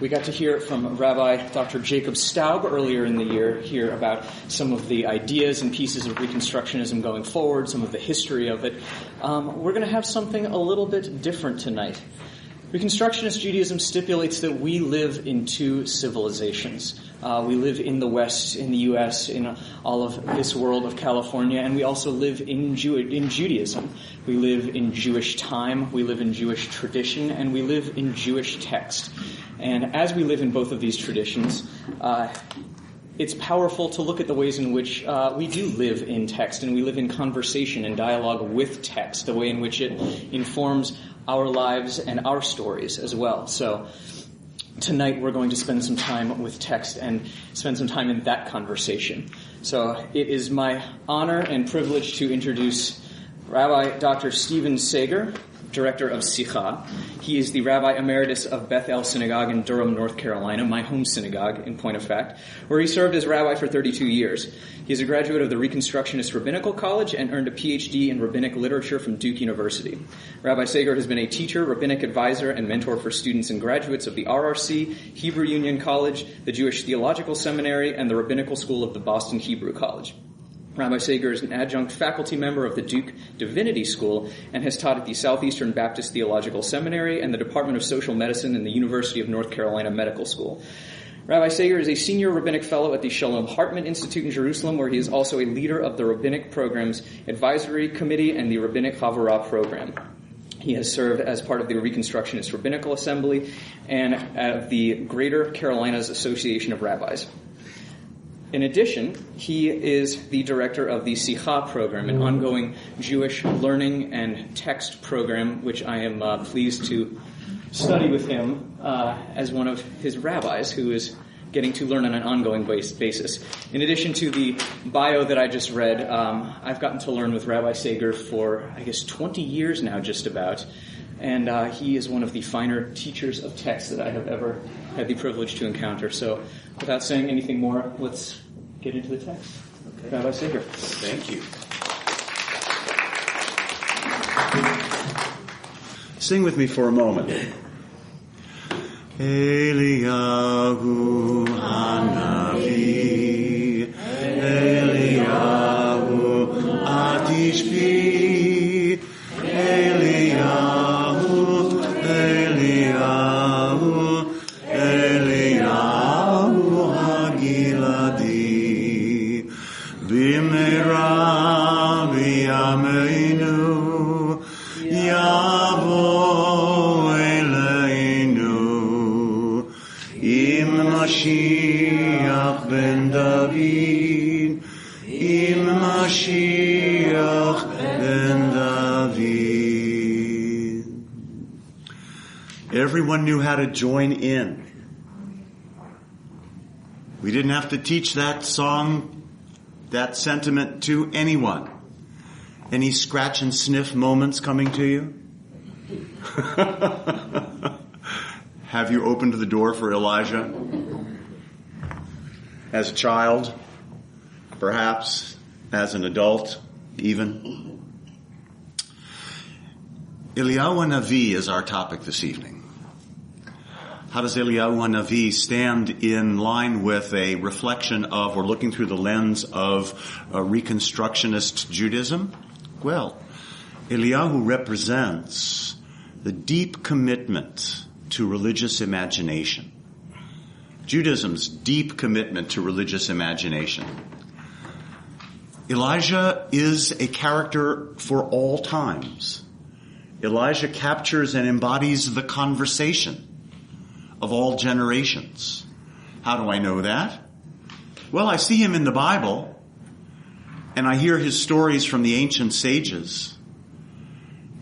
We got to hear from Rabbi Dr. Jacob Staub earlier in the year here about some of the ideas and pieces of Reconstructionism going forward, some of the history of it. We're going to have something a little bit different tonight. Reconstructionist Judaism stipulates that we live in two civilizations. We live in the West, in the U.S., in all of this world of California, and we also live in Judaism. We live in Jewish time, we live in Jewish tradition, and we live in Jewish text. And as we live in both of these traditions, it's powerful to look at the ways in which we do live in text, and we live in conversation and dialogue with text, the way in which it informs our lives and our stories as well. So tonight we're going to spend some time with text and spend some time in that conversation. So it is my honor and privilege to introduce Rabbi Dr. Stephen Sager, Director of Sikha. He is the Rabbi Emeritus of Beth El Synagogue in Durham, North Carolina, my home synagogue, in point of fact, where he served as rabbi for 32 years. He is a graduate of the Reconstructionist Rabbinical College and earned a PhD in Rabbinic Literature from Duke University. Rabbi Sager has been a teacher, rabbinic advisor, and mentor for students and graduates of the RRC, Hebrew Union College, the Jewish Theological Seminary, and the Rabbinical School of the Boston Hebrew College. Rabbi Sager is an adjunct faculty member of the Duke Divinity School and has taught at the Southeastern Baptist Theological Seminary and the Department of Social Medicine in the University of North Carolina Medical School. Rabbi Sager is a senior rabbinic fellow at the Shalom Hartman Institute in Jerusalem, where he is also a leader of the Rabbinic Programs Advisory Committee and the Rabbinic Havurah Program. He has served as part of the Reconstructionist Rabbinical Assembly and of the Greater Carolinas Association of Rabbis. In addition, he is the director of the Sikha program, an ongoing Jewish learning and text program, which I am pleased to study with him as one of his rabbis who is getting to learn on an ongoing basis. In addition to the bio that I just read, I've gotten to learn with Rabbi Sager for, 20 years now, just about. And he is one of the finer teachers of text that I have ever had the privilege to encounter. So without saying anything more, let's get into the text. Okay. Rabbi Sager. Thank you. Sing with me for a moment. Eliyahu Hanavi, Eliyahu Atishbi, Eliyahu, Eliyahu, Eliyahu Hagiladi, Bimera Biyameinu, Yavo Mashiach ben David, Im Mashiach ben David. Everyone knew how to join in. We didn't have to teach that song, that sentiment to anyone. Any scratch and sniff moments coming to you? Have you opened the door for Elijah? As a child, perhaps as an adult, even. Eliyahu HaNavi is our topic this evening. How does Eliyahu HaNavi stand in line with a reflection of, or looking through the lens of, Reconstructionist Judaism? Well, Eliyahu represents the deep commitment to religious imagination. Judaism's deep commitment to religious imagination. Elijah is a character for all times. Elijah captures and embodies the conversation of all generations. How do I know that? Well, I see him in the Bible, and I hear his stories from the ancient sages,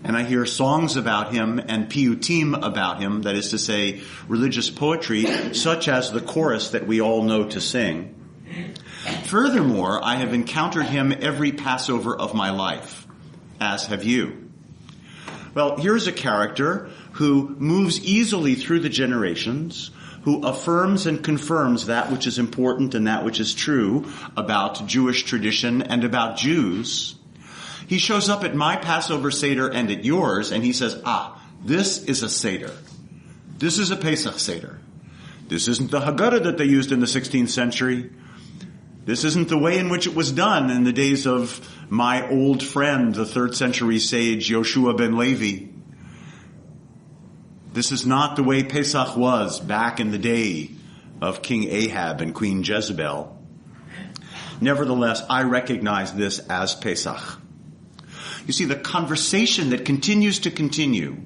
and I hear songs about him and piyutim about him, that is to say, religious poetry, such as the chorus that we all know to sing. Furthermore, I have encountered him every Passover of my life, as have you. Well, here's a character who moves easily through the generations, who affirms and confirms that which is important and that which is true about Jewish tradition and about Jews. He shows up at my Passover Seder and at yours, and he says, this is a Seder. This is a Pesach Seder. This isn't the Haggadah that they used in the 16th century. This isn't the way in which it was done in the days of my old friend, the 3rd century sage Yoshua ben Levi. This is not the way Pesach was back in the day of King Ahab and Queen Jezebel. Nevertheless, I recognize this as Pesach. You see, the conversation that continues to continue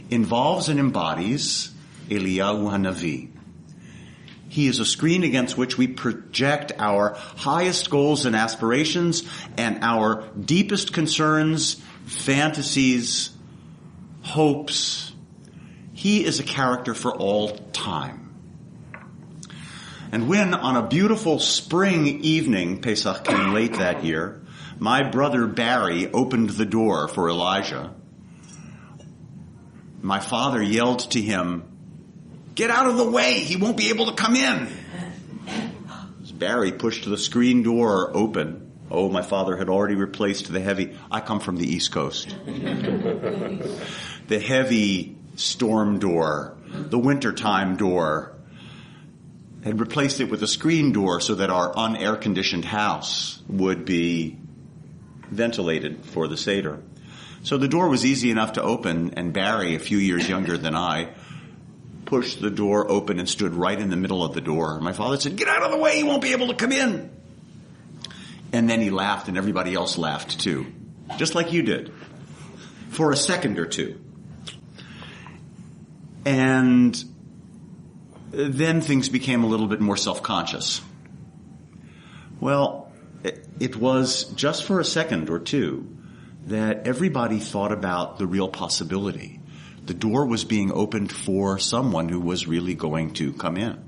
involves and embodies Eliyahu Hanavi. He is a screen against which we project our highest goals and aspirations and our deepest concerns, fantasies, hopes. He is a character for all time. And when on a beautiful spring evening, Pesach came late that year, my brother Barry opened the door for Elijah, my father yelled to him, "Get out of the way! He won't be able to come in!" As Barry pushed the screen door open, my father had already replaced I come from the East Coast. The heavy storm door, the wintertime door, had replaced it with a screen door so that our unair-conditioned house would be ventilated for the Seder. So the door was easy enough to open, and Barry, a few years younger than I, pushed the door open and stood right in the middle of the door. My father said, "Get out of the way, he won't be able to come in." And then he laughed, and everybody else laughed too. Just like you did. For a second or two. And then things became a little bit more self-conscious. Well, it was just for a second or two that everybody thought about the real possibility. The door was being opened for someone who was really going to come in.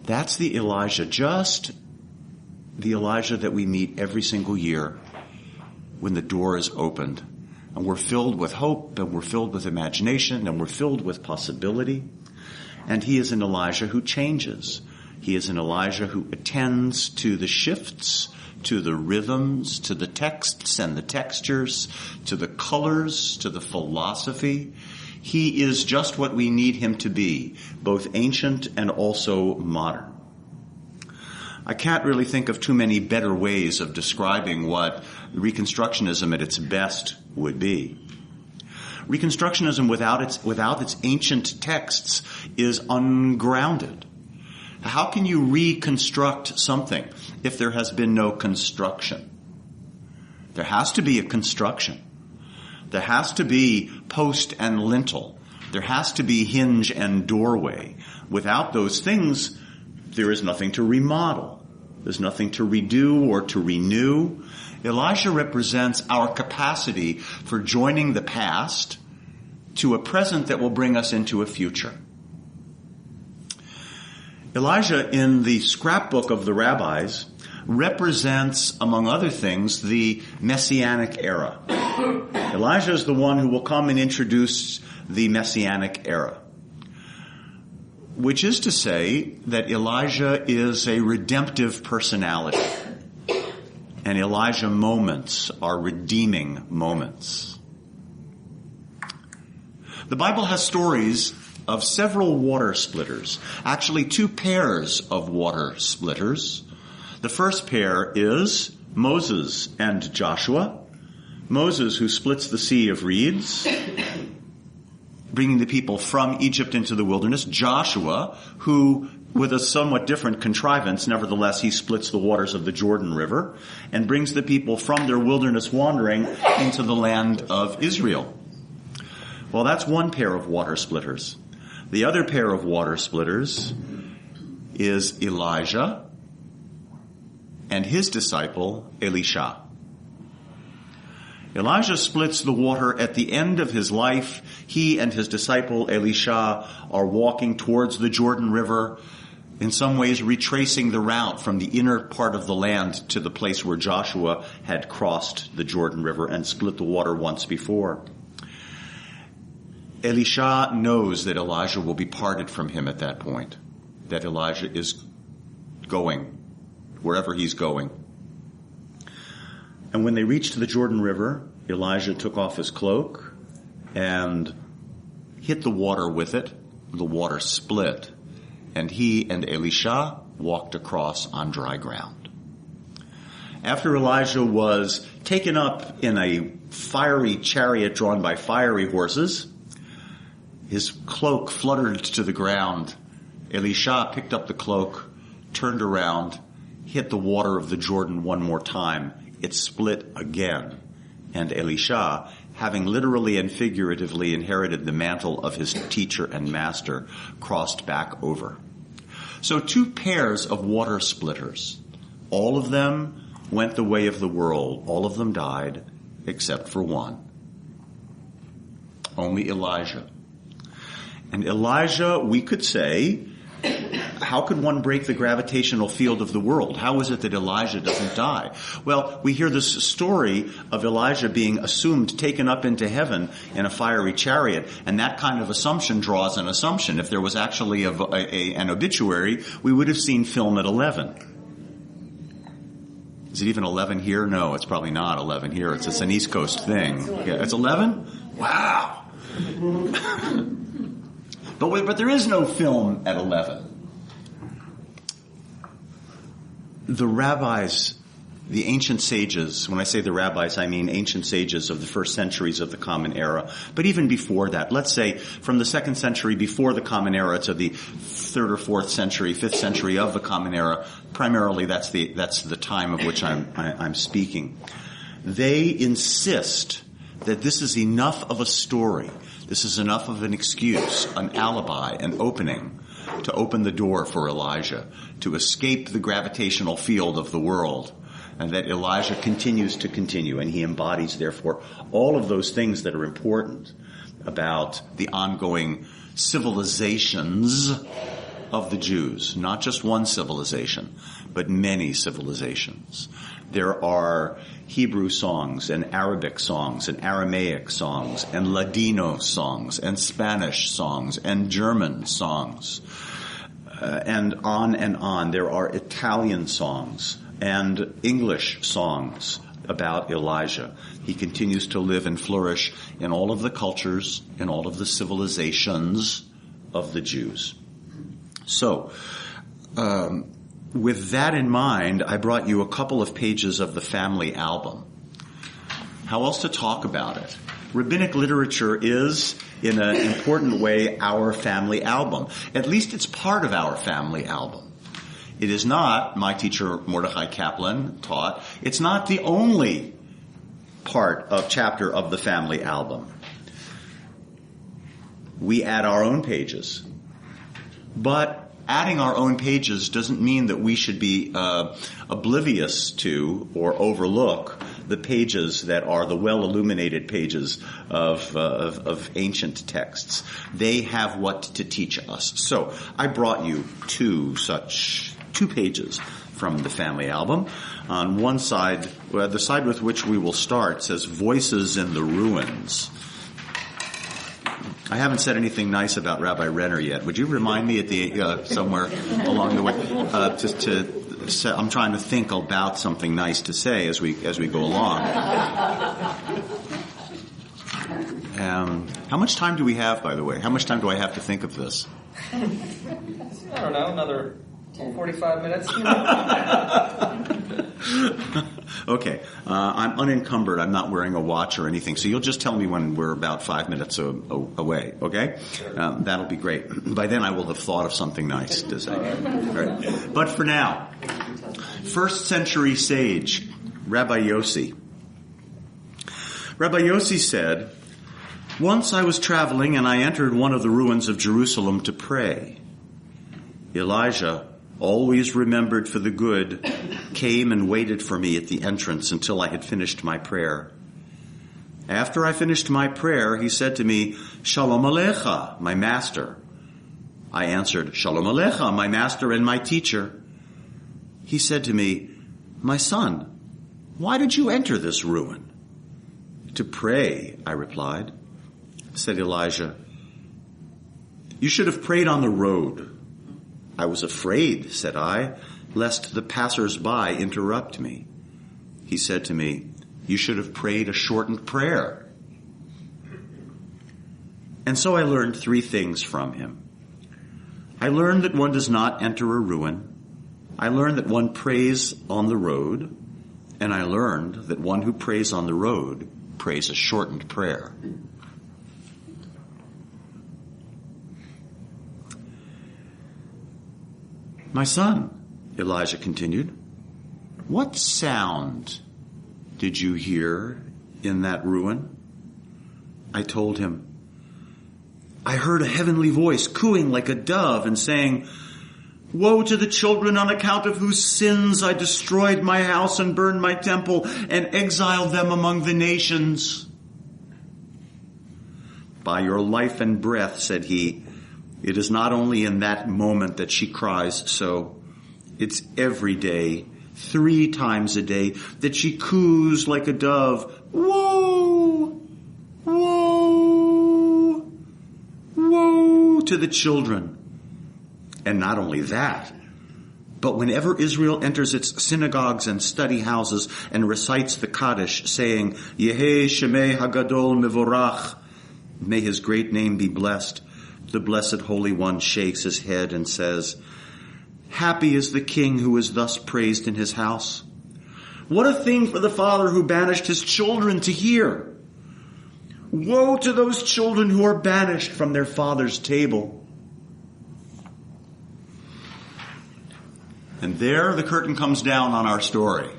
That's the Elijah, just the Elijah that we meet every single year when the door is opened. And we're filled with hope, and we're filled with imagination, and we're filled with possibility. And he is an Elijah who changes. He is an Elijah who attends to the shifts, to the rhythms, to the texts and the textures, to the colors, to the philosophy. He is just what we need him to be, both ancient and also modern. I can't really think of too many better ways of describing what Reconstructionism at its best would be. Reconstructionism without its ancient texts is ungrounded. How can you reconstruct something if there has been no construction? There has to be a construction. There has to be post and lintel. There has to be hinge and doorway. Without those things, there is nothing to remodel. There's nothing to redo or to renew. Elijah represents our capacity for joining the past to a present that will bring us into a future. Elijah, in the scrapbook of the rabbis, represents, among other things, the Messianic era. Elijah is the one who will come and introduce the Messianic era, which is to say that Elijah is a redemptive personality, and Elijah moments are redeeming moments. The Bible has stories of several water splitters, actually two pairs of water splitters. The first pair is Moses and Joshua. Moses, who splits the Sea of Reeds, bringing the people from Egypt into the wilderness. Joshua, who, with a somewhat different contrivance, nevertheless, he splits the waters of the Jordan River and brings the people from their wilderness wandering into the land of Israel. Well, that's one pair of water splitters. The other pair of water splitters is Elijah and his disciple, Elisha. Elijah splits the water at the end of his life. He and his disciple, Elisha, are walking towards the Jordan River, in some ways retracing the route from the inner part of the land to the place where Joshua had crossed the Jordan River and split the water once before. Elisha knows that Elijah will be parted from him at that point, that Elijah is going wherever he's going. And when they reached the Jordan River, Elijah took off his cloak and hit the water with it the water split, and he and Elisha walked across on dry ground. After Elijah was taken up in a fiery chariot drawn by fiery horses, his cloak fluttered to the ground. Elisha picked up the cloak, turned around, hit the water of the Jordan one more time. It split again. And Elisha, having literally and figuratively inherited the mantle of his teacher and master, crossed back over. So 2 pairs of water splitters. All of them went the way of the world. All of them died, except for one. Only Elijah. And Elijah, we could say, how could one break the gravitational field of the world? How is it that Elijah doesn't die? Well, we hear this story of Elijah being assumed, taken up into heaven in a fiery chariot, and that kind of assumption draws an assumption. If there was actually an obituary, we would have seen film at 11. Is it even 11 here? No, it's probably not 11 here. It's an East Coast thing. Yeah, it's 11? Wow. But there is no film at 11. The rabbis, the ancient sages, when I say the rabbis, I mean ancient sages of the first centuries of the Common Era, but even before that, let's say from the 2nd century before the Common Era to the 3rd or 4th century, 5th century of the Common Era, primarily that's the time of which I'm speaking. They insist that this is enough of a story, this is enough of an excuse, an alibi, an opening, to open the door for Elijah, to escape the gravitational field of the world, and that Elijah continues to continue, and he embodies, therefore, all of those things that are important about the ongoing civilizations of the Jews. Not just one civilization, but many civilizations. There are Hebrew songs and Arabic songs and Aramaic songs and Ladino songs and Spanish songs and German songs. And on. There are Italian songs and English songs about Elijah. He continues to live and flourish in all of the cultures, in all of the civilizations of the Jews. So, with that in mind, I brought you a couple of pages of the family album. How else to talk about it? Rabbinic literature is, in an important way, our family album. At least it's part of our family album. It is not, my teacher Mordechai Kaplan taught, it's not the only chapter of the family album. We add our own pages. But adding our own pages doesn't mean that we should be oblivious to or overlook the pages that are the well-illuminated pages of ancient texts. They have what to teach us. So I brought you two pages from the family album. On one side, the side with which we will start says Voices in the Ruins. I haven't said anything nice about Rabbi Renner yet. Would you remind me at the somewhere along the way? I'm trying to think about something nice to say as we go along. How much time do we have, by the way? How much time do I have to think of this? I don't know, another 45 minutes. Okay. I'm unencumbered. I'm not wearing a watch or anything. So you'll just tell me when we're about 5 minutes away, okay? Sure. That'll be great. By then I will have thought of something nice to say. All right. But for now, 1st century sage, Rabbi Yossi. Rabbi Yossi said, "Once I was traveling and I entered one of the ruins of Jerusalem to pray. Elijah, always remembered for the good, came and waited for me at the entrance until I had finished my prayer. After I finished my prayer, he said to me, 'Shalom Alecha, my master.' I answered, 'Shalom Alecha, my master and my teacher.' He said to me, 'My son, why did you enter this ruin?' 'To pray,' I replied. Said Elijah, 'You should have prayed on the road.' 'I was afraid,' said I, 'lest the passers-by interrupt me.' He said to me, 'You should have prayed a shortened prayer.' And so I learned 3 things from him. I learned that one does not enter a ruin. I learned that one prays on the road. And I learned that one who prays on the road prays a shortened prayer. My son, Elijah continued, what sound did you hear in that ruin? I told him, I heard a heavenly voice cooing like a dove and saying, woe to the children on account of whose sins I destroyed my house and burned my temple and exiled them among the nations. By your life and breath, said he, it is not only in that moment that she cries so. It's every day, 3 times a day, that she coos like a dove. Woe! Woe! Woe to the children. And not only that, but whenever Israel enters its synagogues and study houses and recites the Kaddish, saying, Yehei Shemei Hagadol Mevorach, may his great name be blessed, the Blessed Holy One shakes his head and says, happy is the king who is thus praised in his house. What a thing for the father who banished his children to hear. Woe to those children who are banished from their father's table. And there the curtain comes down on our story.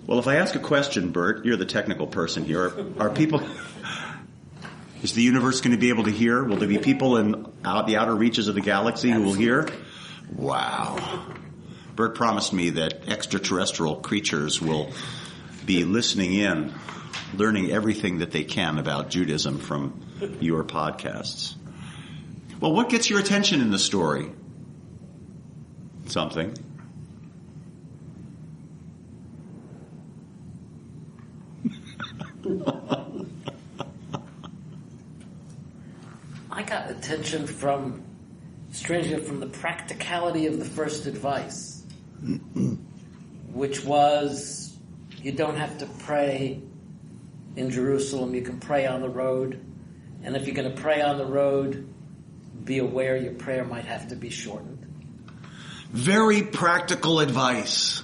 Well, if I ask a question, Bert, you're the technical person here. Are people... Is the universe going to be able to hear? Will there be people in the outer reaches of the galaxy who will hear? Wow. Bert promised me that extraterrestrial creatures will be listening in, learning everything that they can about Judaism from your podcasts. Well, what gets your attention in the story? Something. I got attention from the practicality of the first advice, which was you don't have to pray in Jerusalem, you can pray on the road. And if you're going to pray on the road, be aware your prayer might have to be shortened. Very practical advice.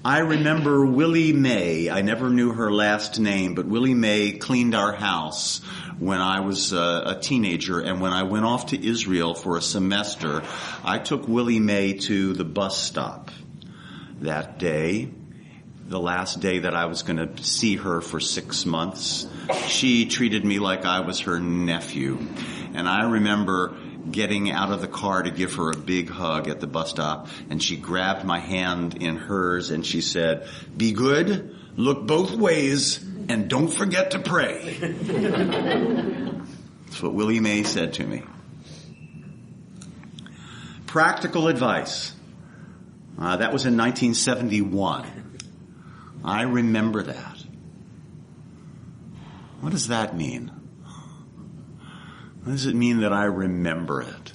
I remember Willie Mae. I never knew her last name, but Willie Mae cleaned our house when I was a teenager. And when I went off to Israel for a semester, I took Willie Mae to the bus stop that day. The last day that I was going to see her for 6 months. She treated me like I was her nephew. And I remember getting out of the car to give her a big hug at the bus stop, and she grabbed my hand in hers and she said, be good, look both ways, and don't forget to pray. That's what Willie Mae said to me. Practical advice. That was in 1971. I remember that. What does that mean? What does it mean that I remember it?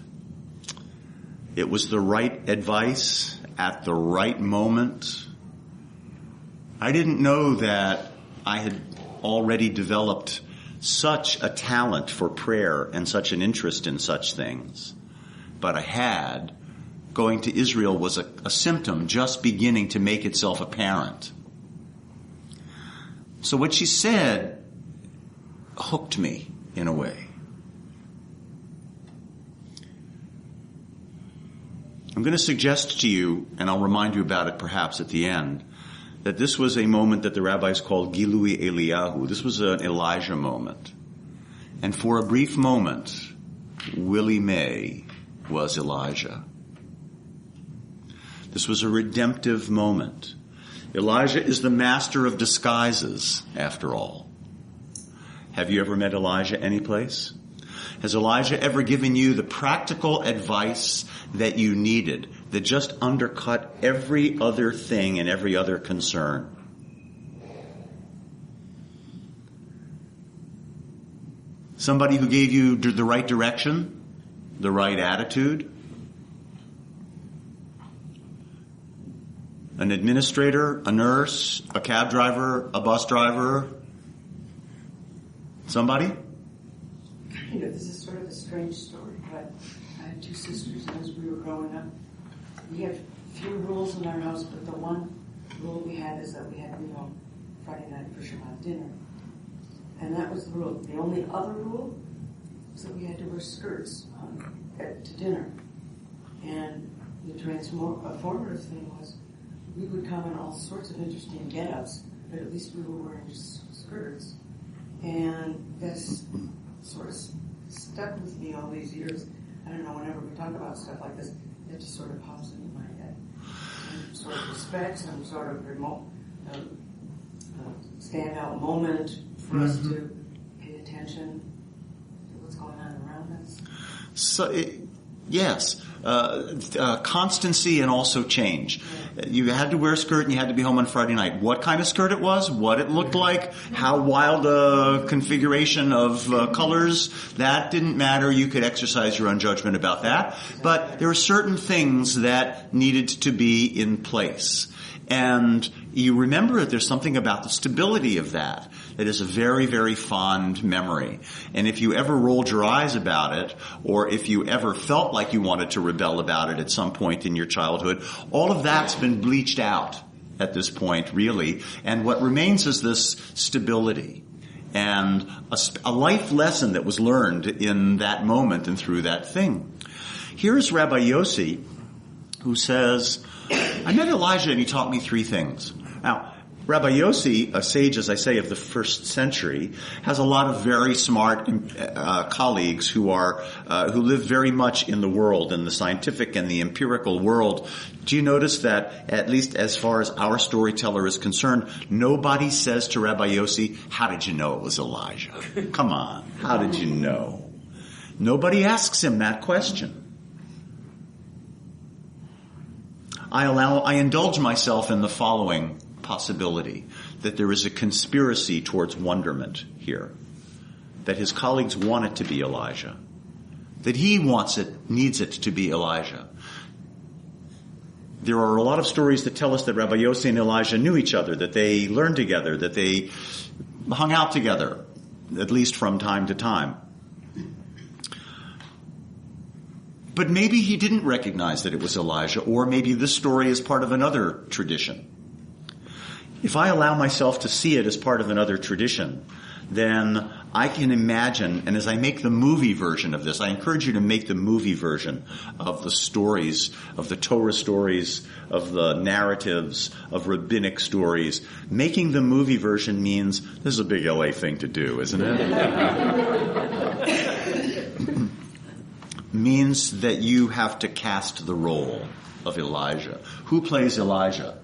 It was the right advice at the right moment. I didn't know that I had already developed such a talent for prayer and such an interest in such things. But I had. Going to Israel was a symptom just beginning to make itself apparent. So what she said hooked me in a way. I'm going to suggest to you, and I'll remind you about it perhaps at the end, that this was a moment that the rabbis called Gilui Eliyahu. This was an Elijah moment. And for a brief moment, Willie Mae was Elijah. This was a redemptive moment. Elijah is the master of disguises, after all. Have you ever met Elijah anyplace? Has Elijah ever given you the practical advice that you needed, that just undercut every other thing and every other concern? Somebody who gave you the right direction, the right attitude? An administrator, a nurse, a cab driver, a bus driver? Somebody? this is sort of a strange story, but I had two sisters, and as we were growing up, we had few rules in our house, but the one rule we had is that we had to be home Friday night for Shabbat dinner. And that was the rule. The only other rule was that we had to wear skirts to dinner. And the transformative thing was we would come in all sorts of interesting get-ups, but at least we were wearing skirts. And that's sort of stuck with me all these years. I don't know, whenever we talk about stuff like this, it just sort of pops into my head. Some sort of respect, some sort of remote standout moment for us to pay attention to what's going on around us. So, yes, constancy and also change. You had to wear a skirt and you had to be home on Friday night. What kind of skirt it was, what it looked like, how wild a configuration of colors, that didn't matter. You could exercise your own judgment about that. But there were certain things that needed to be in place. And you remember that there's something about the stability of that is a very, very fond memory. And if you ever rolled your eyes about it, or if you ever felt like you wanted to rebel about it at some point in your childhood, all of that's been bleached out at this point, really. And what remains is this stability and a life lesson that was learned in that moment and through that thing. Here's Rabbi Yossi, who says, I met Elijah and he taught me three things. Now, Rabbi Yossi, a sage, as I say, of the first century, has a lot of very smart colleagues who live very much in the world, in the scientific and the empirical world. Do you notice that, at least as far as our storyteller is concerned, nobody says to Rabbi Yossi, how did you know it was Elijah? Come on, how did you know? Nobody asks him that question. I indulge myself in the following possibility, that there is a conspiracy towards wonderment here, that his colleagues want it to be Elijah, that he needs it to be Elijah. There are a lot of stories that tell us that Rabbi Yossi and Elijah knew each other, that they learned together, that they hung out together, at least from time to time. But maybe he didn't recognize that it was Elijah, or maybe this story is part of another tradition. If I allow myself to see it as part of another tradition, then I can imagine, and as I make the movie version of this, I encourage you to make the movie version of the stories, of the Torah stories, of the narratives, of rabbinic stories. Making the movie version means this is a big LA thing to do, isn't it? Means that you have to cast the role of Elijah. Who plays Elijah?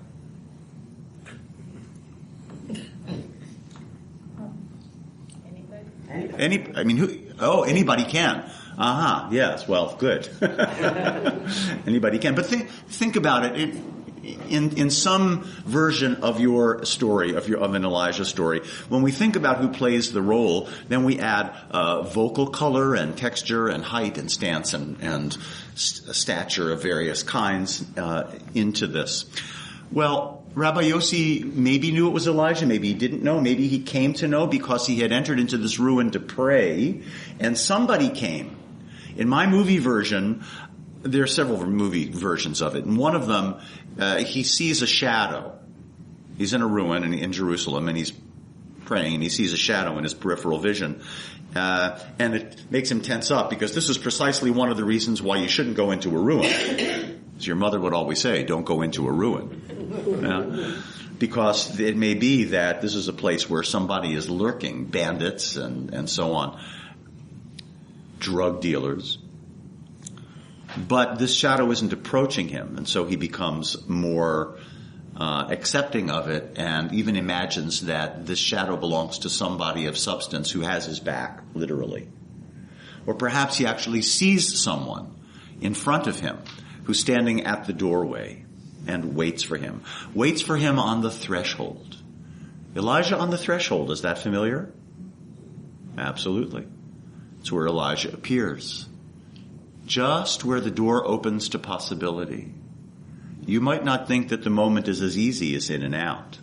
Anybody can. Yes, well, good. Anybody can. But think about it. In some version of your story, of an Elijah story, when we think about who plays the role, then we add vocal color and texture and height and stance and stature of various kinds into this. Well, Rabbi Yossi maybe knew it was Elijah, maybe he didn't know, maybe he came to know because he had entered into this ruin to pray, and somebody came. In my movie version, there are several movie versions of it, and one of them, he sees a shadow. He's in a ruin in Jerusalem, and he's praying, and he sees a shadow in his peripheral vision. And it makes him tense up, because this is precisely one of the reasons why you shouldn't go into a ruin. As your mother would always say, don't go into a ruin. Because it may be that this is a place where somebody is lurking, bandits and so on, drug dealers. But this shadow isn't approaching him, and so he becomes more accepting of it, and even imagines that this shadow belongs to somebody of substance who has his back, literally. Or perhaps he actually sees someone in front of him who's standing at the doorway and waits for him on the threshold. Elijah on the threshold, is that familiar? Absolutely. It's where Elijah appears. Just where the door opens to possibility. You might not think that the moment is as easy as in and out.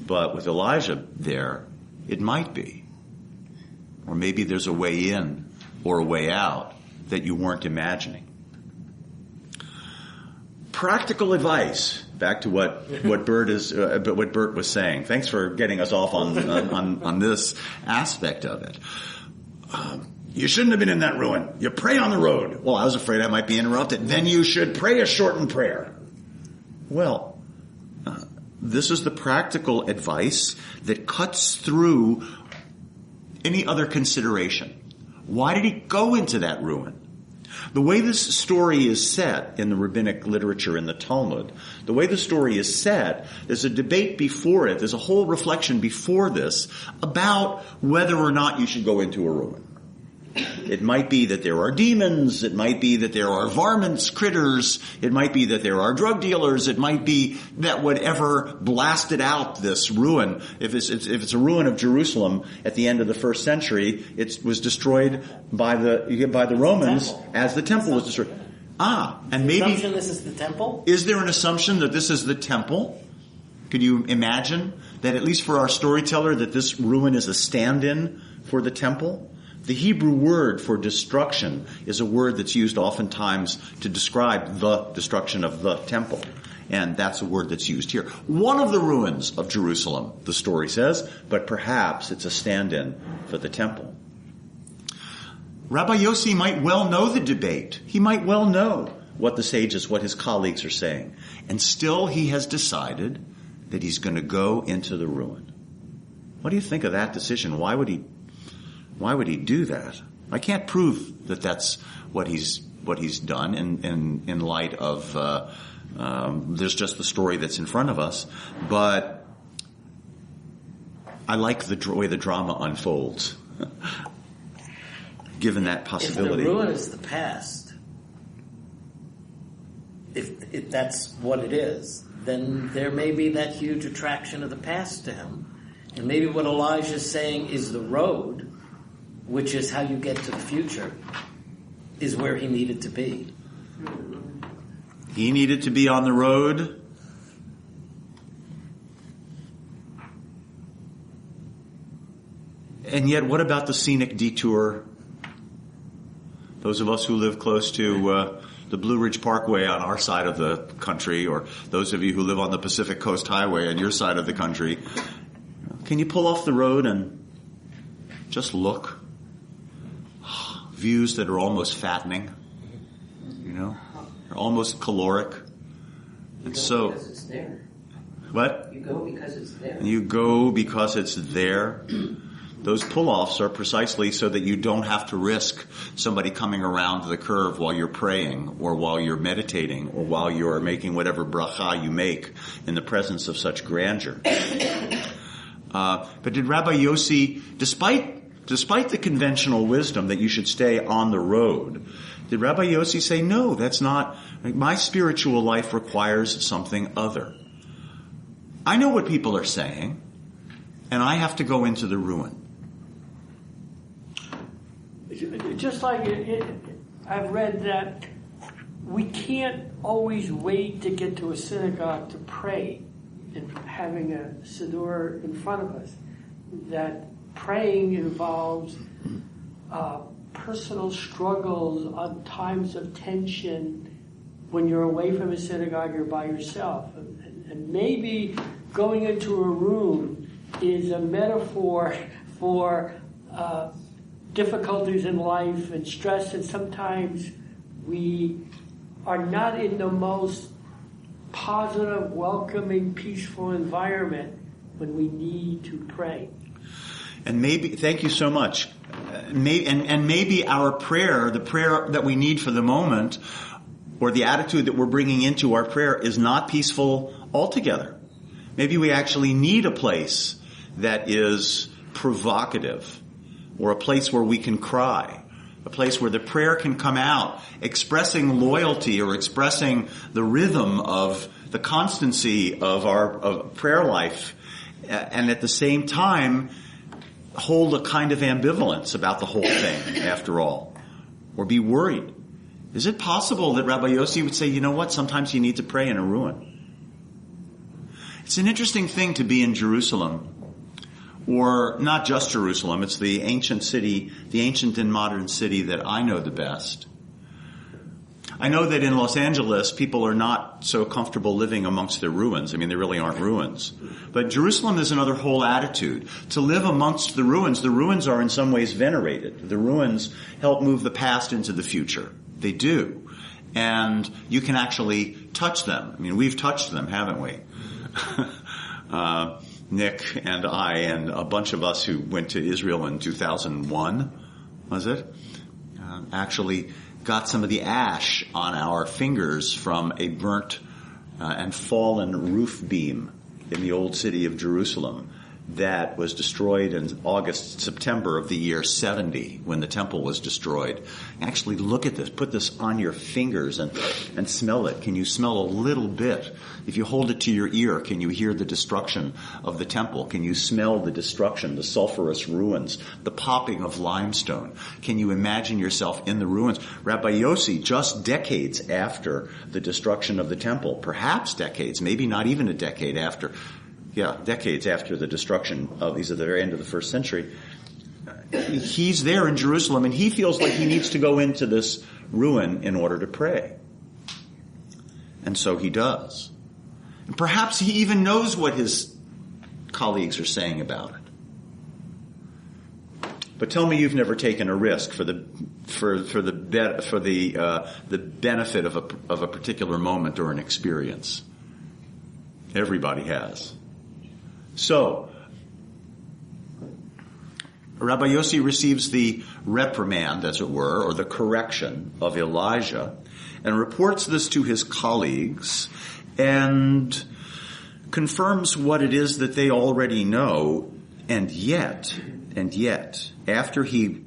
But with Elijah there, it might be. Or maybe there's a way in or a way out that you weren't imagining. Practical advice. Back to what Bert was saying. Thanks for getting us off on this aspect of it. You shouldn't have been in that ruin. You pray on the road. Well, I was afraid I might be interrupted. Then you should pray a shortened prayer. Well, this is the practical advice that cuts through any other consideration. Why did he go into that ruin? The way this story is set in the rabbinic literature in the Talmud, the way the story is set, there's a debate before it, there's a whole reflection before this about whether or not you should go into a ruin. It might be that there are demons, it might be that there are varmints, critters, it might be that there are drug dealers, it might be that whatever blasted out this ruin, if it's a ruin of Jerusalem at the end of the first century, it was destroyed by the Romans as the temple was destroyed. And maybe assumption this is the temple? Is there an assumption that this is the temple? Could you imagine that, at least for our storyteller, that this ruin is a stand-in for the temple? The Hebrew word for destruction is a word that's used oftentimes to describe the destruction of the temple. And that's a word that's used here. One of the ruins of Jerusalem, the story says, but perhaps it's a stand-in for the temple. Rabbi Yossi might well know the debate. He might well know what the sages, what his colleagues are saying. And still he has decided that he's going to go into the ruin. What do you think of that decision? Why would he do that? I can't prove that that's what he's done in light of there's just the story that's in front of us. But I like the way the drama unfolds, given that possibility. If the ruin is the past, if that's what it is, then there may be that huge attraction of the past to him. And maybe what Elijah's saying is the road, which is how you get to the future, is where he needed to be. He needed to be on the road. And yet, what about the scenic detour? Those of us who live close to the Blue Ridge Parkway on our side of the country, or those of you who live on the Pacific Coast Highway on your side of the country, can you pull off the road and just look? Views that are almost fattening, are almost caloric. And so, because it's there. What? You go because it's there. You go because it's there. Those pull-offs are precisely so that you don't have to risk somebody coming around the curve while you're praying, or while you're meditating, or while you're making whatever bracha you make in the presence of such grandeur. But did Rabbi Yossi, despite the conventional wisdom that you should stay on the road, did Rabbi Yossi say, no, that's not, my spiritual life requires something other. I know what people are saying, and I have to go into the ruin. Just like I've read that we can't always wait to get to a synagogue to pray and having a siddur in front of us. That praying involves personal struggles on times of tension. When you're away from a synagogue, you're by yourself. And maybe going into a room is a metaphor for difficulties in life and stress, and sometimes we are not in the most positive, welcoming, peaceful environment when we need to pray. And maybe, thank you so much. Maybe our prayer, the prayer that we need for the moment, or the attitude that we're bringing into our prayer, is not peaceful altogether. Maybe we actually need a place that is provocative, or a place where we can cry, a place where the prayer can come out, expressing loyalty or expressing the rhythm of the constancy of our prayer life, and at the same time hold a kind of ambivalence about the whole thing, after all, or be worried. Is it possible that Rabbi Yossi would say, you know what, sometimes you need to pray in a ruin? It's an interesting thing to be in Jerusalem, or not just Jerusalem, it's the ancient city, the ancient and modern city that I know the best. I know that in Los Angeles, people are not so comfortable living amongst their ruins. I mean, they really aren't ruins. But Jerusalem is another whole attitude. To live amongst the ruins are in some ways venerated. The ruins help move the past into the future. They do. And you can actually touch them. I mean, we've touched them, haven't we? Nick and I and a bunch of us who went to Israel in 2001, was it? Actually got some of the ash on our fingers from a burnt and fallen roof beam in the old city of Jerusalem that was destroyed in September of the year 70 when the temple was destroyed. Actually look at this, put this on your fingers and smell it. Can you smell a little bit? If you hold it to your ear, can you hear the destruction of the temple? Can you smell the destruction, the sulfurous ruins, the popping of limestone? Can you imagine yourself in the ruins? Rabbi Yossi, just decades after the destruction of the temple, perhaps decades, maybe not even a decade after, decades after the destruction of these at the very end of the first century, he's there in Jerusalem and he feels like he needs to go into this ruin in order to pray. And so he does. And perhaps he even knows what his colleagues are saying about it. But tell me you've never taken a risk for the benefit of a particular moment or an experience. Everybody has. So, Rabbi Yossi receives the reprimand, as it were, or the correction of Elijah, and reports this to his colleagues, and confirms what it is that they already know, and yet, after he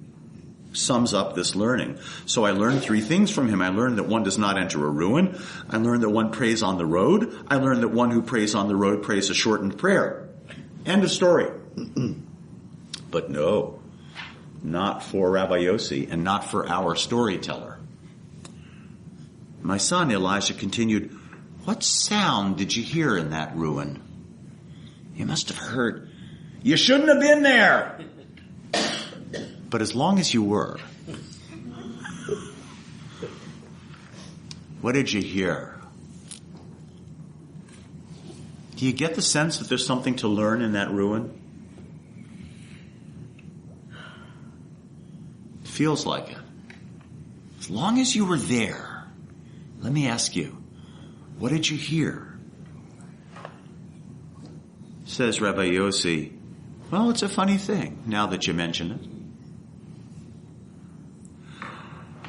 sums up this learning. So I learned 3 things from him. I learned that one does not enter a ruin. I learned that one prays on the road. I learned that one who prays on the road prays a shortened prayer. End of story. But no, not for Rabbi Yossi and not for our storyteller. My son, Elijah, continued, "What sound did you hear in that ruin?" "You must have heard." "You shouldn't have been there." "But as long as you were, what did you hear?" Do you get the sense that there's something to learn in that ruin? It feels like it. As long as you were there, let me ask you, what did you hear? Says Rabbi Yossi, well, it's a funny thing, now that you mention it.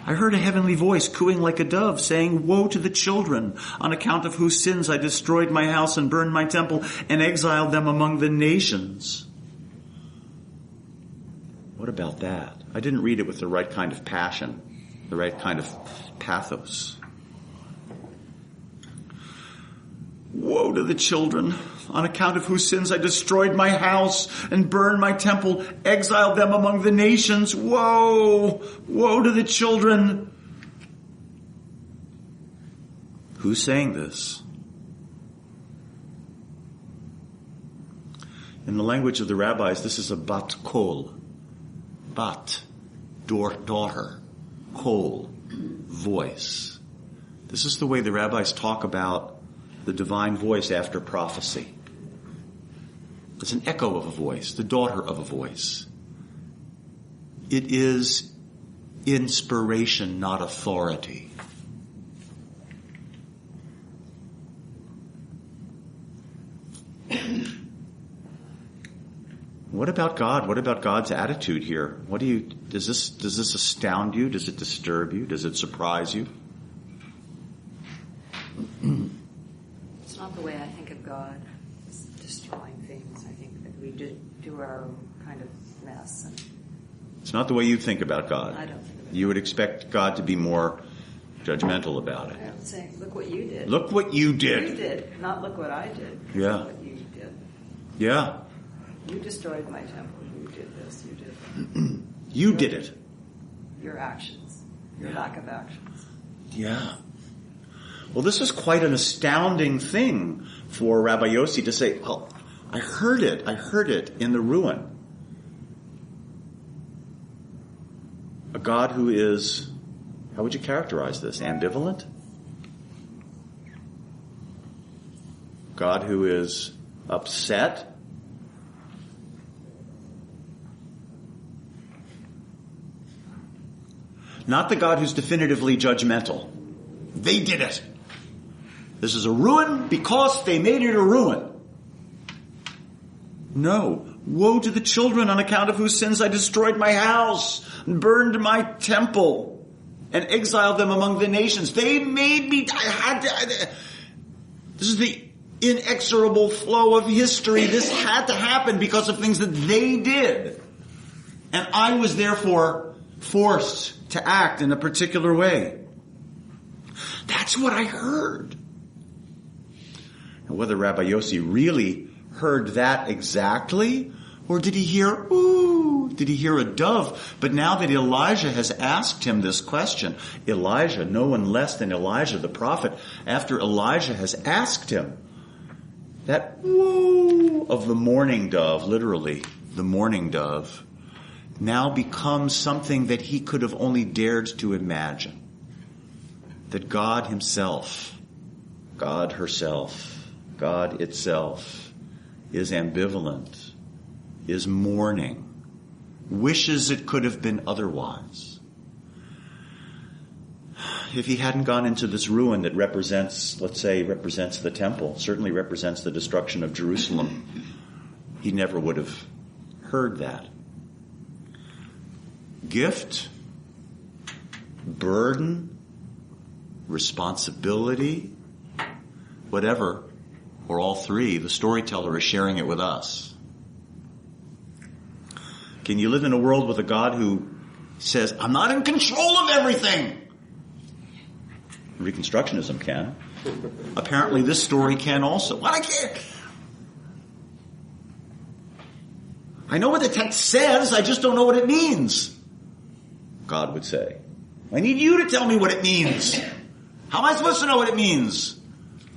I heard a heavenly voice cooing like a dove, saying, "Woe to the children, on account of whose sins I destroyed my house and burned my temple and exiled them among the nations." What about that? I didn't read it with the right kind of passion, the right kind of pathos. Woe to the children, on account of whose sins I destroyed my house and burned my temple, exiled them among the nations. Woe! Woe to the children! Who's saying this? In the language of the rabbis, this is a bat kol. Bat, daughter. Kol, voice. This is the way the rabbis talk about the divine voice after prophecy. It's an echo of a voice, the daughter of a voice. It is inspiration, not authority. What about God? What about God's attitude here? Does this astound you? Does it disturb you? Does it surprise you? It's not the way I think of God. It's destroying things. I think that we do our own kind of mess. And it's not the way you think about God. I don't think of it. You would expect God to be more judgmental about it. I'm saying, look what you did. Look what you did. You did, not look what I did. Yeah. Look what you did. Yeah. You destroyed my temple. You did this. You did that. You did it. Your actions. Your lack of actions. Yeah. Well, this is quite an astounding thing for Rabbi Yossi to say, well, I heard it in the ruin. A God who is, how would you characterize this? Ambivalent? God who is upset? Not the God who's definitively judgmental. They did it. This is a ruin because they made it a ruin. No. Woe to the children on account of whose sins I destroyed my house, and burned my temple, and exiled them among the nations. They made me, this is the inexorable flow of history. This had to happen because of things that they did. And I was therefore forced to act in a particular way. That's what I heard. And whether Rabbi Yossi really heard that exactly, or did he hear a dove? But now that Elijah has asked him this question, Elijah, no one less than Elijah the prophet, after Elijah has asked him, that woo of the morning dove, literally, the morning dove, now becomes something that he could have only dared to imagine. That God himself, God herself, God itself is ambivalent, is mourning, wishes it could have been otherwise. If he hadn't gone into this ruin that represents, let's say, represents the temple, certainly represents the destruction of Jerusalem, he never would have heard that. Gift, burden, responsibility, whatever, or all three, the storyteller is sharing it with us. Can you live in a world with a God who says, I'm not in control of everything? Reconstructionism can. Apparently this story can also. What I can't. I know what the text says, I just don't know what it means. God would say. I need you to tell me what it means. How am I supposed to know what it means?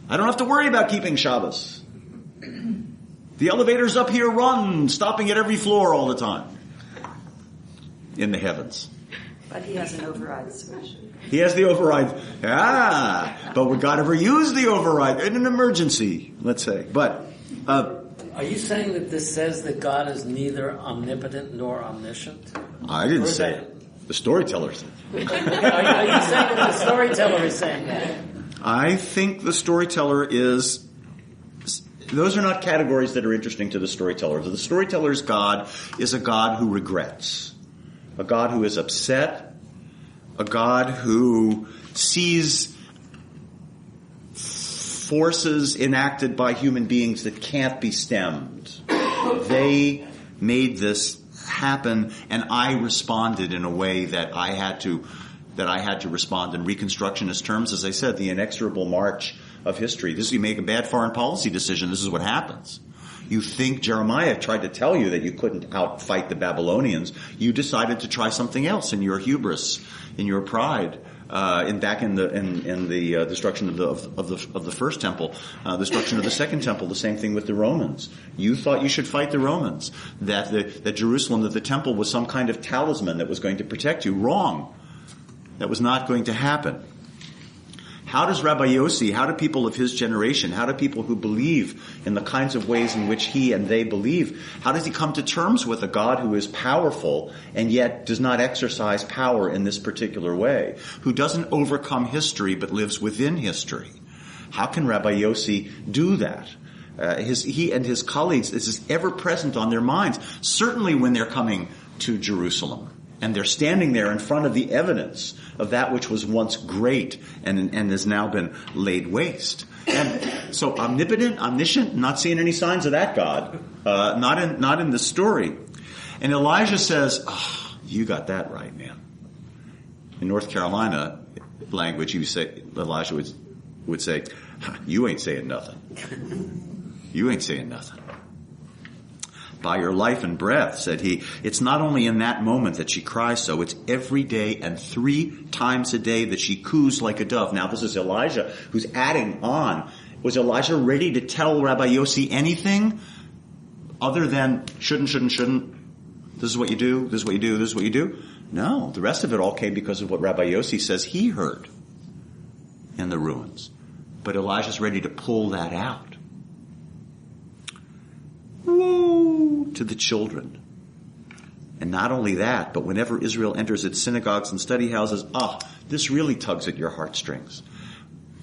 I don't have to worry about keeping Shabbos. The elevators up here run, stopping at every floor all the time. In the heavens. But he has an override switch. He has the override. But would God ever use the override? In an emergency, let's say. But, are you saying that this says that God is neither omnipotent nor omniscient? I didn't say it. The storyteller said. Are you saying that the storyteller is saying that? I think the storyteller is... Those are not categories that are interesting to the storyteller. The storyteller's God is a God who regrets. A God who is upset. A God who sees forces enacted by human beings that can't be stemmed. They made this happen, and I responded in a way that I had to respond in Reconstructionist terms. As I said, the inexorable march of history. This is, you make a bad foreign policy decision, this is what happens. You think Jeremiah tried to tell you that you couldn't outfight the Babylonians. You decided to try something else in your hubris, in your pride, in the destruction of the first temple, destruction of the second temple. The same thing with the Romans. You thought you should fight the Romans. That Jerusalem, that the temple was some kind of talisman that was going to protect you. Wrong. That was not going to happen. How does Rabbi Yossi, how do people of his generation, how do people who believe in the kinds of ways in which he and they believe, how does he come to terms with a God who is powerful and yet does not exercise power in this particular way, who doesn't overcome history but lives within history? How can Rabbi Yossi do that? He and his colleagues, this is ever present on their minds, certainly when they're coming to Jerusalem. And they're standing there in front of the evidence of that which was once great and has now been laid waste. And so omnipotent, omniscient, not seeing any signs of that God. Not in the story. And Elijah says, oh, you got that right, man. In North Carolina language, Elijah would say, you ain't saying nothing. You ain't saying nothing. By your life and breath, said he. It's not only in that moment that she cries so, it's every day and 3 times a day that she coos like a dove. Now this is Elijah who's adding on. Was Elijah ready to tell Rabbi Yossi anything? other than shouldn't. This is what you do, this is what you do, this is what you do. No, the rest of it all came because of what Rabbi Yossi says he heard in the ruins. But Elijah's ready to pull that out. Woo! To the children. And not only that, but whenever Israel enters its synagogues and study houses, this really tugs at your heartstrings.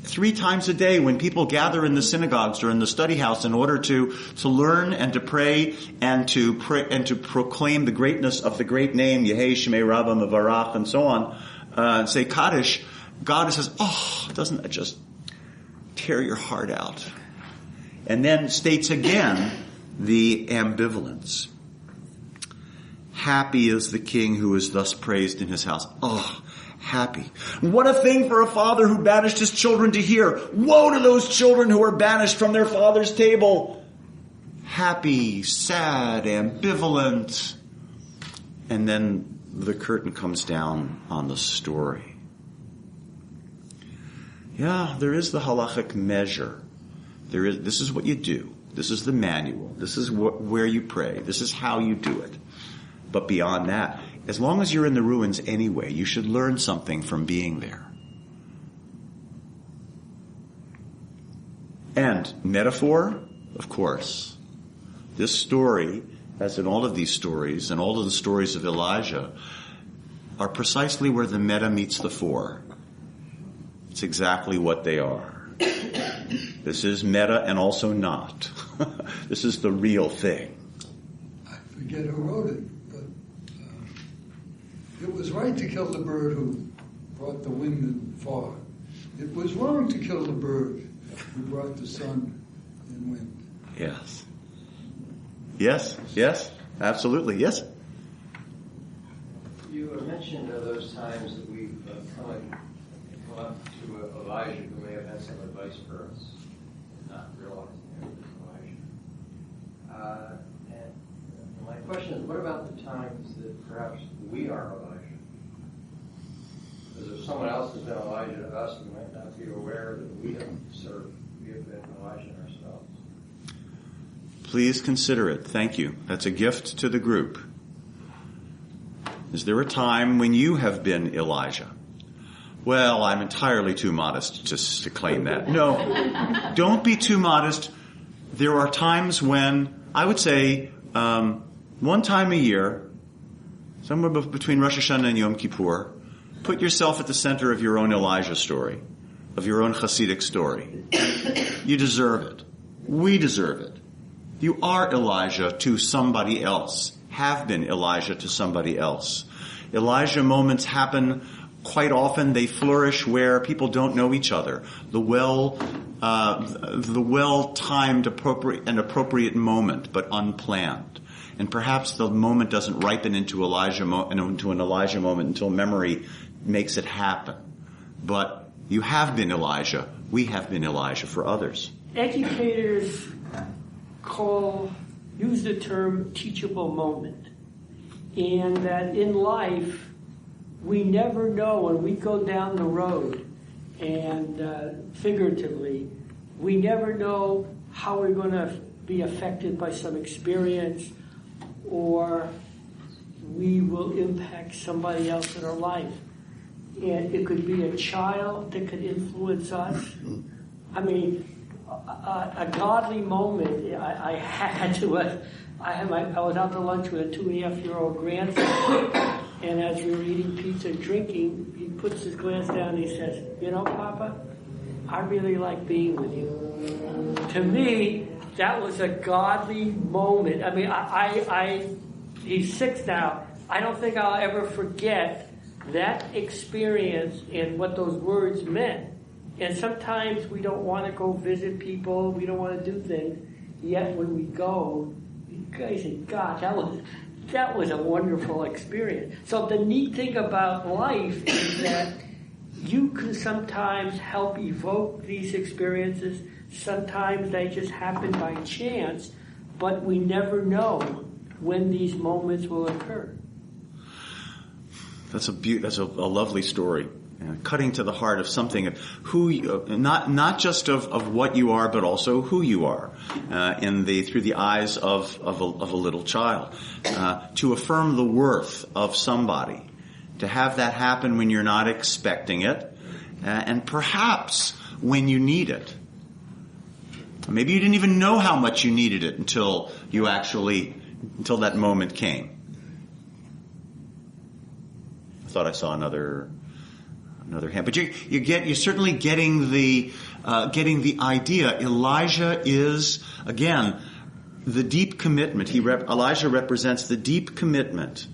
3 times a day when people gather in the synagogues or in the study house in order to learn and to pray and to proclaim the greatness of the great name, Yehei Shemei Rabba Mevarach, and so on, and say Kaddish, God says, doesn't that just tear your heart out? And then states again the ambivalence. Happy is the king who is thus praised in his house. Happy. What a thing for a father who banished his children to hear. Woe to those children who are banished from their father's table. Happy, sad, ambivalent. And then the curtain comes down on the story. Yeah, there is the halachic measure. This is what you do. This is the manual. This is where you pray. This is how you do it. But beyond that, as long as you're in the ruins anyway, you should learn something from being there. And metaphor, of course. This story, as in all of these stories, and all of the stories of Elijah, are precisely where the meta meets the fore. It's exactly what they are. This is meta and also not. This is the real thing. I forget who wrote it. It was right to kill the bird who brought the wind and far. It was wrong to kill the bird who brought the sun and wind. Yes. Yes, absolutely, yes. You mentioned those times that we've come up to Elijah who may have had some advice for us, not realizing it was Elijah. And my question is, what about the times that perhaps we are Elijah? Because if someone else has been Elijah to us, we might not be aware that we have been Elijah ourselves. Please consider it. Thank you. That's a gift to the group. Is there a time when you have been Elijah? Well, I'm entirely too modest to claim that. No, don't be too modest. There are times when, I would say, one time a year, somewhere between Rosh Hashanah and Yom Kippur, put yourself at the center of your own Elijah story, of your own Hasidic story. You deserve it. We deserve it. You are Elijah to somebody else, have been Elijah to somebody else. Elijah moments happen quite often. They flourish where people don't know each other. The well-timed appropriate moment, but unplanned. And perhaps the moment doesn't ripen into an Elijah moment until memory makes it happen. But you have been Elijah. We have been Elijah for others. Educators use the term teachable moment. And that in life, we never know when we go down the road, and figuratively, we never know how we're going to be affected by some experience, or we will impact somebody else in our life. And it could be a child that could influence us. I mean, a godly moment. I was out to lunch with a 2.5-year-old grandson, and as we were eating pizza and drinking, he puts his glass down and he says, "You know, Papa, I really like being with you." To me, that was a godly moment. I mean, he's 6 now. I don't think I'll ever forget that experience and what those words meant. And sometimes we don't want to go visit people, we don't want to do things, yet when we go, you guys say, God, that was a wonderful experience. So the neat thing about life is that you can sometimes help evoke these experiences. Sometimes they just happen by chance, but we never know when these moments will occur. That's a lovely story. cutting to the heart of something of who you, not just of what you are, but also who you are, through the eyes of a little child, to affirm the worth of somebody, to have that happen when you're not expecting it, and perhaps when you need it. Maybe you didn't even know how much you needed it until that moment came. I thought I saw another hand, but you're certainly getting the idea. Elijah is, again, the deep commitment. Elijah represents the deep commitment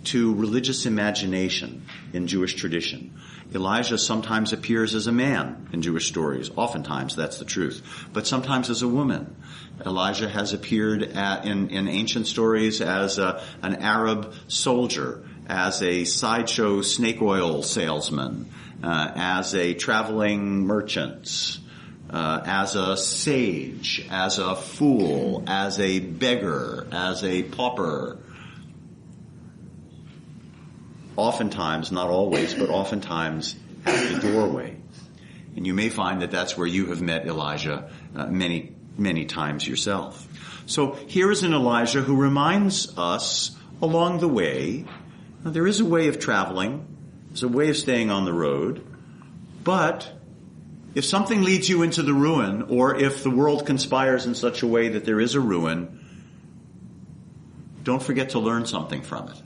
to religious imagination in Jewish tradition. Elijah sometimes appears as a man in Jewish stories. Oftentimes, that's the truth. But sometimes as a woman. Elijah has appeared in ancient stories as an Arab soldier, as a sideshow snake oil salesman, as a traveling merchant, as a sage, as a fool, as a beggar, as a pauper. Oftentimes, not always, but oftentimes at the doorway. And you may find that that's where you have met Elijah many, many times yourself. So here is an Elijah who reminds us along the way, there is a way of traveling, there's a way of staying on the road, but if something leads you into the ruin, or if the world conspires in such a way that there is a ruin, don't forget to learn something from it.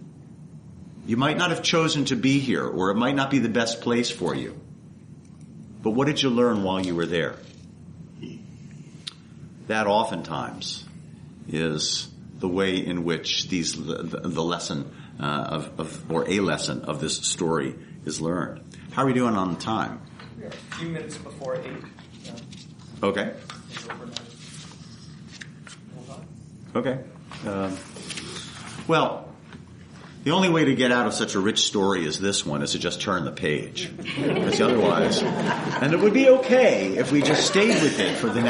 You might not have chosen to be here, or it might not be the best place for you. But what did you learn while you were there? That oftentimes is the way in which the lesson or a lesson of this story is learned. How are we doing on time? We are a few minutes before 8. Yeah. Okay. Okay. Well, the only way to get out of such a rich story as this one is to just turn the page. Because otherwise, and it would be okay if we just stayed with it for the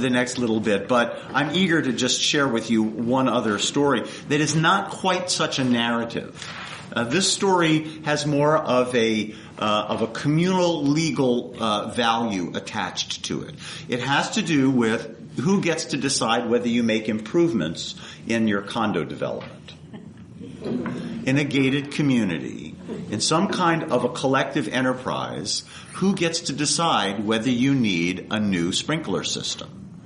next little bit. But I'm eager to just share with you one other story that is not quite such a narrative. This story has more of a communal legal value attached to it. It has to do with who gets to decide whether you make improvements in your condo development. In a gated community, in some kind of a collective enterprise, who gets to decide whether you need a new sprinkler system,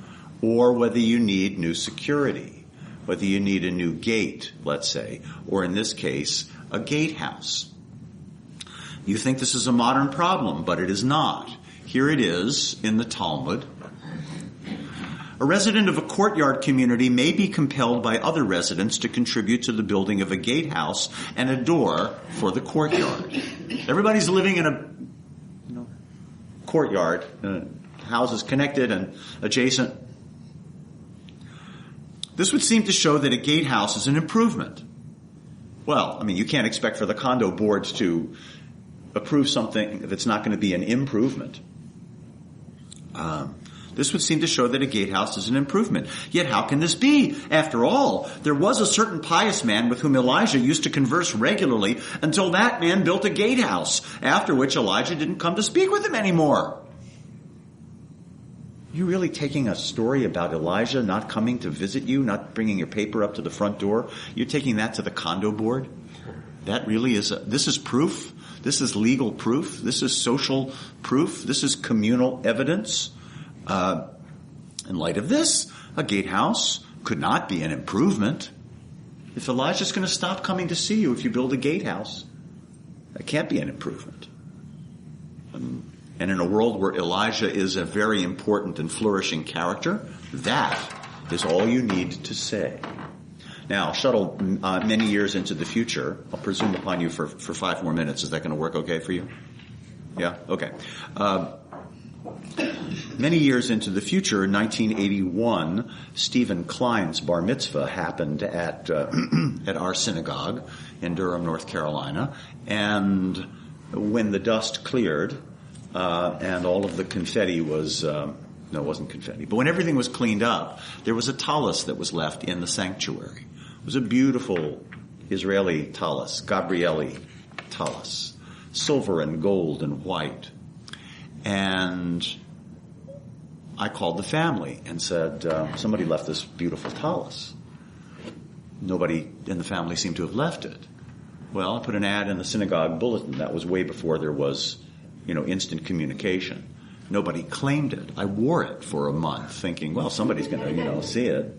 or whether you need new security, whether you need a new gate, let's say, or in this case, a gatehouse. You think this is a modern problem, but it is not. Here it is in the Talmud. A resident of a courtyard community may be compelled by other residents to contribute to the building of a gatehouse and a door for the courtyard. Everybody's living in a courtyard, houses connected and adjacent. This would seem to show that a gatehouse is an improvement. Well, I mean, you can't expect for the condo boards to approve something that's not going to be an improvement. This would seem to show that a gatehouse is an improvement. Yet how can this be? After all, there was a certain pious man with whom Elijah used to converse regularly until that man built a gatehouse, after which Elijah didn't come to speak with him anymore. You really taking a story about Elijah not coming to visit you, not bringing your paper up to the front door, you're taking that to the condo board? That really is, this is proof. This is legal proof. This is social proof. This is communal evidence. In light of this, a gatehouse could not be an improvement. If Elijah's going to stop coming to see you if you build a gatehouse, that can't be an improvement. And in a world where Elijah is a very important and flourishing character, that is all you need to say. Now, I'll shuttle many years into the future. I'll presume upon you for 5 more minutes. Is that going to work okay for you? Yeah? Okay. Many years into the future, in 1981, Stephen Klein's bar mitzvah happened at our synagogue in Durham, North Carolina. And when the dust cleared and all of the confetti was no, it wasn't confetti, but when everything was cleaned up, there was a tallis that was left in the sanctuary. It was a beautiful Israeli tallis, Gabrieli tallis. silver and gold and white. And I called the family and said, somebody left this beautiful tallis. Nobody in the family seemed to have left it. Well, I put an ad in the synagogue bulletin. That was way before there was, instant communication. Nobody claimed it. I wore it for a month thinking, well, somebody's going to, see it.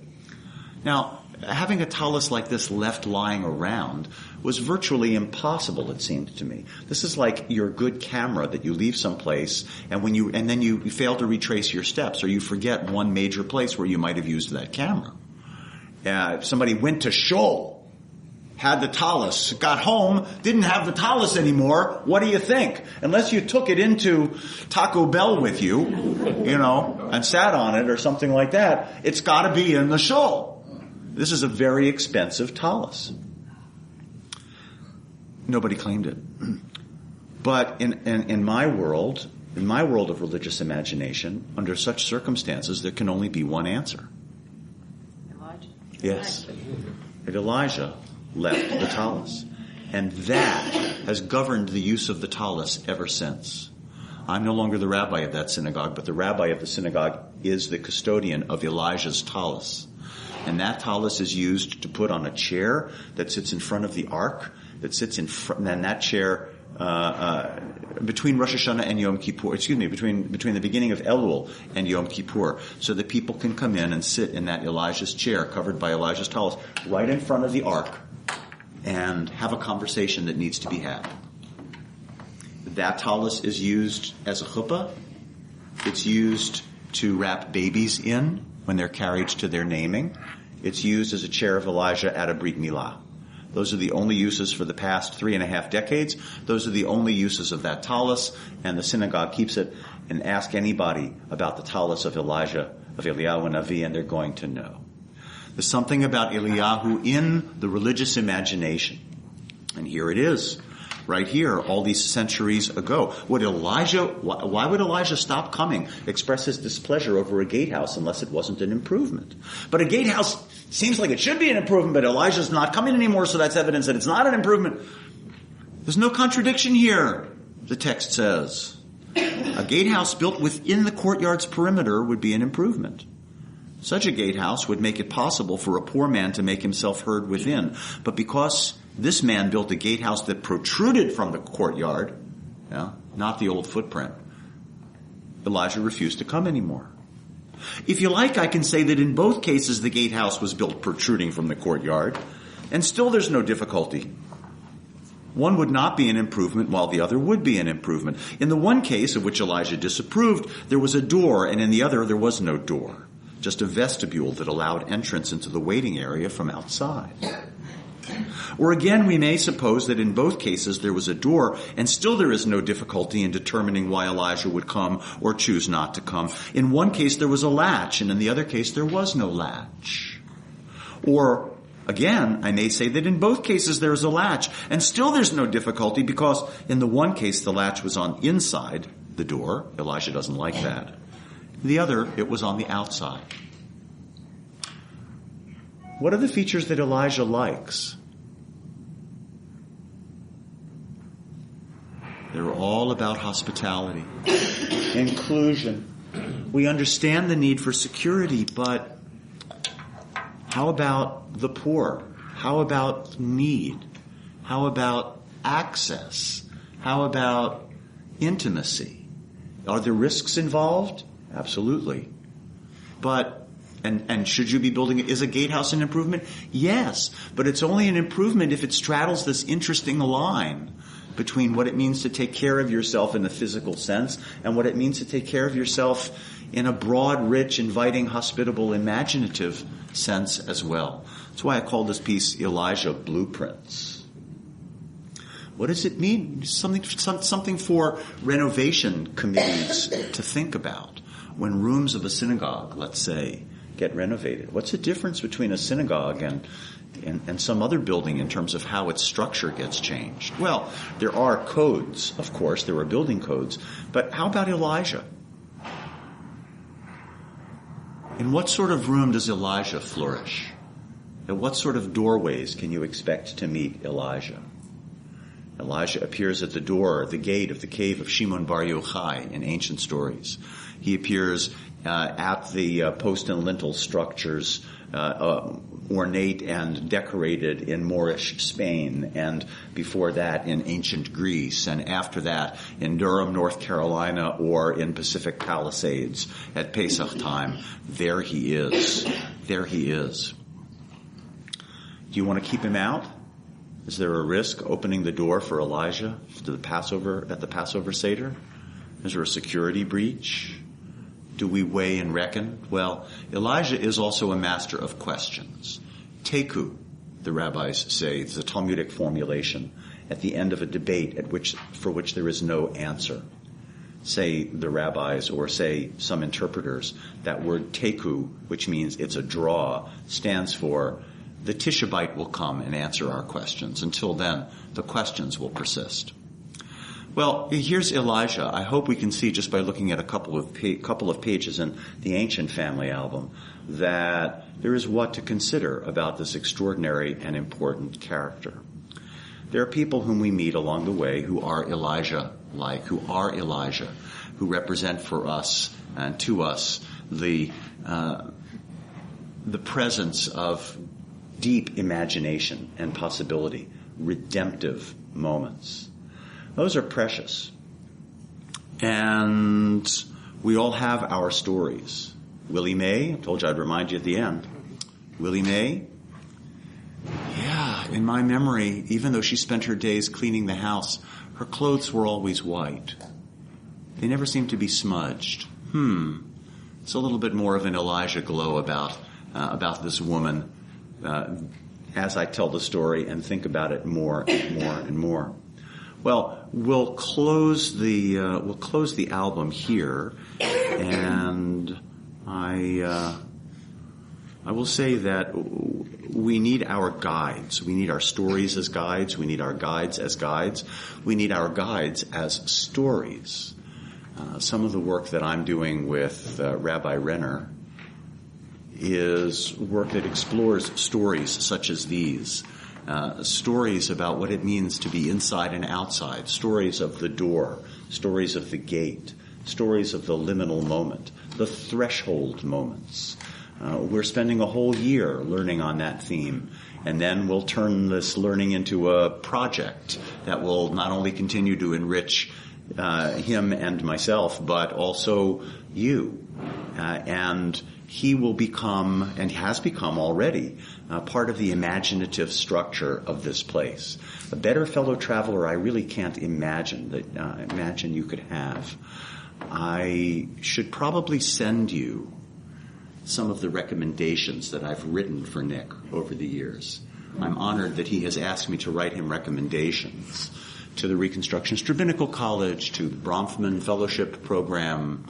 Now, having a tallis like this left lying around was virtually impossible, it seemed to me. This is like your good camera that you leave someplace and then you fail to retrace your steps, or you forget one major place where you might have used that camera. If somebody went to shul, had the tallis, got home, didn't have the tallis anymore, what do you think? Unless you took it into Taco Bell with you, and sat on it or something like that, it's got to be in the shul. This is a very expensive tallis. Nobody claimed it. But in my world of religious imagination, under such circumstances, there can only be one answer. Elijah? Yes. That Elijah left the tallis. And that has governed the use of the tallis ever since. I'm no longer the rabbi of that synagogue, but the rabbi of the synagogue is the custodian of Elijah's tallis. And that tallis is used to put on a chair that sits in front of the ark, that sits in front, and that chair, between Rosh Hashanah and Yom Kippur, between the beginning of Elul and Yom Kippur, so that people can come in and sit in that Elijah's chair covered by Elijah's tallis right in front of the ark and have a conversation that needs to be had. That tallis is used as a chuppah. It's used to wrap babies in when they're carried to their naming. It's used as a chair of Elijah at a Brit Milah. Those are the only uses for the past 3.5 decades. Those are the only uses of that tallis, and the synagogue keeps it. And ask anybody about the tallis of Elijah, of Eliyahu Navi, and they're going to know. There's something about Eliyahu in the religious imagination. And here it is, right here, all these centuries ago. Why would Elijah stop coming, express his displeasure over a gatehouse unless it wasn't an improvement? But a gatehouse seems like it should be an improvement, but Elijah's not coming anymore, so that's evidence that it's not an improvement. There's no contradiction here, the text says. A gatehouse built within the courtyard's perimeter would be an improvement. Such a gatehouse would make it possible for a poor man to make himself heard within. But because this man built a gatehouse that protruded from the courtyard, not the old footprint, Elijah refused to come anymore. If you like, I can say that in both cases the gatehouse was built protruding from the courtyard, and still there's no difficulty. One would not be an improvement while the other would be an improvement. In the one case, of which Elijah disapproved, there was a door, and in the other there was no door, just a vestibule that allowed entrance into the waiting area from outside. Or again, we may suppose that in both cases there was a door, and still there is no difficulty in determining why Elijah would come or choose not to come. In one case there was a latch, and in the other case there was no latch. Or again, I may say that in both cases there is a latch, and still there's no difficulty because in the one case the latch was on inside the door. Elijah doesn't like that. In the other, it was on the outside. What are the features that Elijah likes? They're all about hospitality, inclusion. We understand the need for security, but how about the poor? How about need? How about access? How about intimacy? Are there risks involved? Absolutely. But And should you be building it? Is a gatehouse an improvement? Yes, but it's only an improvement if it straddles this interesting line between what it means to take care of yourself in the physical sense and what it means to take care of yourself in a broad, rich, inviting, hospitable, imaginative sense as well. That's why I call this piece Elijah Blueprints. What does it mean? Something for renovation committees to think about. When rooms of a synagogue, let's say, get renovated. What's the difference between a synagogue and some other building in terms of how its structure gets changed? Well, there are codes, of course, there are building codes, but how about Elijah? In what sort of room does Elijah flourish? At what sort of doorways can you expect to meet Elijah? Elijah appears at the door, the gate of the cave of Shimon Bar Yochai in ancient stories. He appears at the post and lintel structures, ornate and decorated in Moorish Spain, and before that in ancient Greece, and after that in Durham, North Carolina, or in Pacific Palisades at Pesach time. There he is. There he is. Do you want to keep him out? Is there a risk opening the door for Elijah to the Passover at the Passover Seder? Is there a security breach? Do we weigh and reckon? Well, Elijah is also a master of questions. Teku, the rabbis say, is a Talmudic formulation at the end of a debate for which there is no answer. Say the rabbis, or say some interpreters, that word teku, which means it's a draw, stands for the Tishabite will come and answer our questions. Until then, the questions will persist. Well, here's Elijah. I hope we can see just by looking at a couple of pages in the Ancient Family album that there is what to consider about this extraordinary and important character. There are people whom we meet along the way who are Elijah-like, who represent for us and to us the presence of deep imagination and possibility, redemptive moments. Those are precious. And we all have our stories. Willie Mae, I told you I'd remind you at the end. Willie Mae, yeah, in my memory, even though she spent her days cleaning the house, her clothes were always white. They never seemed to be smudged. It's a little bit more of an Elijah glow about this woman as I tell the story and think about it more and more. Well, we'll close the album here, and I will say that we need our guides. We need our stories as guides. We need our guides as guides. We need our guides as stories. Some of the work that I'm doing with Rabbi Renner is work that explores stories such as these. Stories about what it means to be inside and outside, stories of the door, stories of the gate, stories of the liminal moment, the threshold moments. We're spending a whole year learning on that theme, and then we'll turn this learning into a project that will not only continue to enrich him and myself, but also you. And he will become, and has become already, part of the imaginative structure of this place. A better fellow traveler I really can't imagine you could have. I should probably send you some of the recommendations that I've written for Nick over the years. I'm honored that he has asked me to write him recommendations to the Reconstructionist Rabbinical College, to the Bronfman Fellowship Program.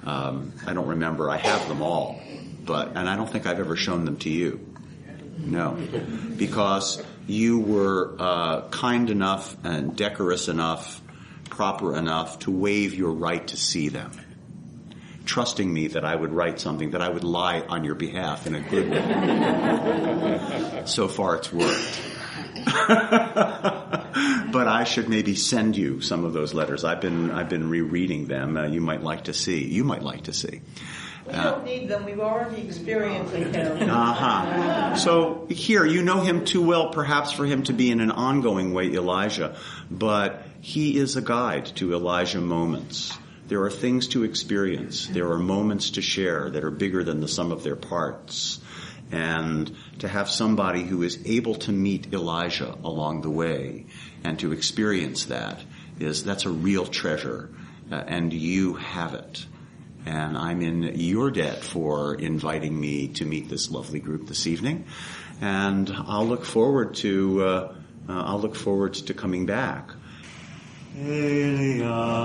I don't remember. I have them all, and I don't think I've ever shown them to you. No, because you were kind enough and decorous enough, proper enough to waive your right to see them, trusting me that I would write something, that I would lie on your behalf in a good way. So far it's worked. But I should maybe send you some of those letters. I've been rereading them. You might like to see. We don't need them. We've already experienced them. So here, you know him too well perhaps for him to be in an ongoing way Elijah, but he is a guide to Elijah moments. There are things to experience. There are moments to share that are bigger than the sum of their parts. And to have somebody who is able to meet Elijah along the way and to experience that's a real treasure. And you have it. And I'm in your debt for inviting me to meet this lovely group this evening. And I'll look forward to coming back. Eliyahu